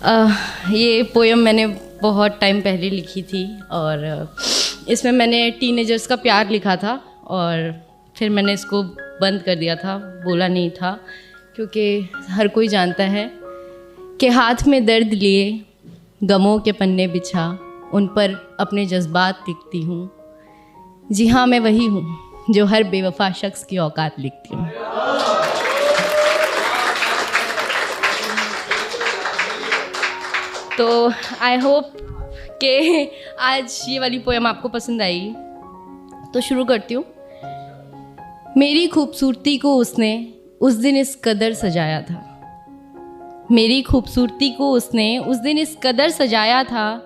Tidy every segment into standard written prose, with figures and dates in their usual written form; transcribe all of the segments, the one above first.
ये पोयम मैंने बहुत टाइम पहले लिखी थी और इसमें मैंने टीनेजर्स का प्यार लिखा था और फिर मैंने इसको बंद कर दिया था, बोला नहीं था, क्योंकि हर कोई जानता है कि हाथ में दर्द लिए गमों के पन्ने बिछा उन पर अपने जज्बात लिखती हूँ। जी हाँ, मैं वही हूँ जो हर बेवफा शख्स की औकात लिखती हूँ। तो आई होप कि आज ये वाली पोएम आपको पसंद आई। तो शुरू करती हूँ। मेरी खूबसूरती को उसने उस दिन इस कदर सजाया था, मेरी खूबसूरती को उसने उस दिन इस कदर सजाया था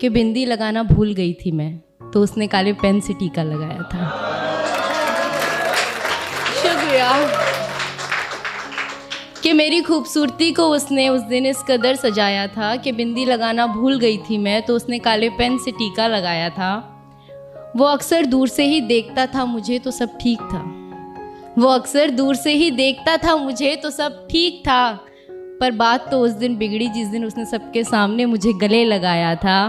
कि बिंदी लगाना भूल गई थी मैं, तो उसने काले पेन से टीका लगाया था। शुक्रिया। कि मेरी खूबसूरती को उसने उस दिन इस कदर सजाया था कि बिंदी लगाना भूल गई थी मैं, तो उसने काले पेन से टीका लगाया था। वो अक्सर दूर से ही देखता था मुझे तो सब ठीक था, वो अक्सर दूर से ही देखता था मुझे तो सब ठीक था, पर बात तो उस दिन बिगड़ी जिस दिन उसने सबके सामने मुझे गले लगाया था।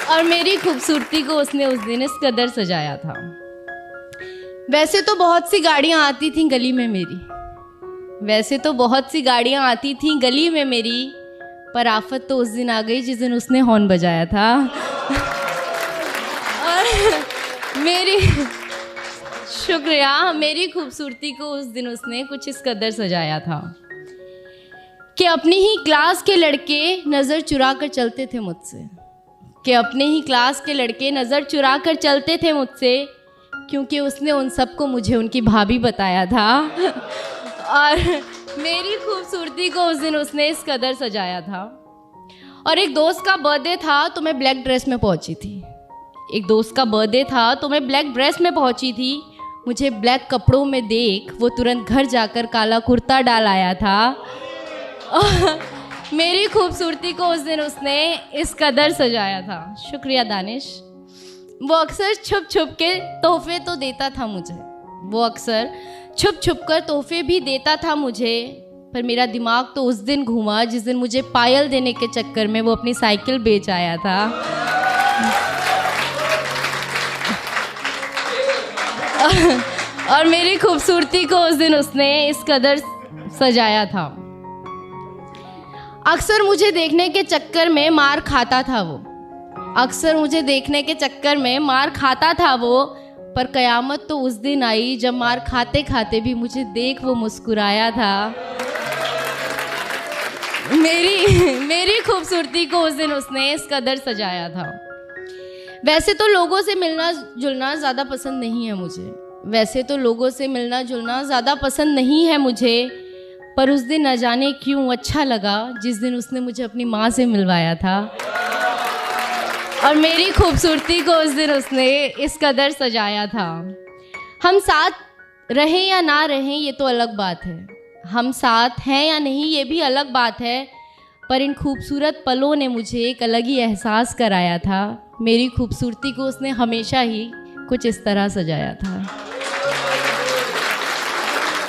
और मेरी खूबसूरती को उसने उस दिन इस कदर सजाया था। वैसे तो बहुत सी गाड़ियाँ आती थीं गली में मेरी, वैसे तो बहुत सी गाड़ियाँ आती थीं गली में मेरी, पर आफत तो उस दिन आ गई जिस दिन उसने हॉर्न बजाया था। और मेरी शुक्रिया, मेरी खूबसूरती को उस दिन उसने कुछ इस कदर सजाया था कि अपनी ही क्लास के लड़के नज़र चुरा कर चलते थे मुझसे, कि अपने ही क्लास के लड़के नज़र चुरा कर चलते थे मुझसे, क्योंकि उसने उन सबको मुझे उनकी भाभी बताया था। और मेरी खूबसूरती को उस दिन उसने इस कदर सजाया था। और एक दोस्त का बर्थडे था तो मैं ब्लैक ड्रेस में पहुंची थी, एक दोस्त का बर्थडे था तो मैं ब्लैक ड्रेस में पहुंची थी। मुझे ब्लैक कपड़ों में देख वो तुरंत घर जाकर काला कुर्ता डाल आया था। मेरी खूबसूरती को उस दिन उसने इस कदर सजाया था। शुक्रिया दानिश। वो अक्सर छुप छुप के तोहफे तो देता था मुझे, वो अक्सर छुप छुप कर तोहफे भी देता था मुझे, पर मेरा दिमाग तो उस दिन घूमा जिस दिन मुझे पायल देने के चक्कर में वो अपनी साइकिल बेच आया था। और मेरी खूबसूरती को उस दिन उसने इस कदर सजाया था। अक्सर मुझे देखने के चक्कर में मार खाता था वो, अक्सर मुझे देखने के चक्कर में मार खाता था वो, पर कयामत तो उस दिन आई जब मार खाते खाते भी मुझे देख वो मुस्कुराया था। मेरी खूबसूरती को उस दिन उसने इस कदर सजाया था। वैसे तो लोगों से मिलना जुलना ज़्यादा पसंद नहीं है मुझे, वैसे तो लोगों से मिलना जुलना ज़्यादा पसंद नहीं है मुझे, पर उस दिन न जाने क्यों अच्छा लगा जिस दिन उसने मुझे अपनी माँ से मिलवाया था। और मेरी खूबसूरती को उस दिन उसने इस कदर सजाया था। हम साथ रहें या ना रहें ये तो अलग बात है, हम साथ हैं या नहीं ये भी अलग बात है, पर इन खूबसूरत पलों ने मुझे एक अलग ही एहसास कराया था। मेरी खूबसूरती को उसने हमेशा ही कुछ इस तरह सजाया था।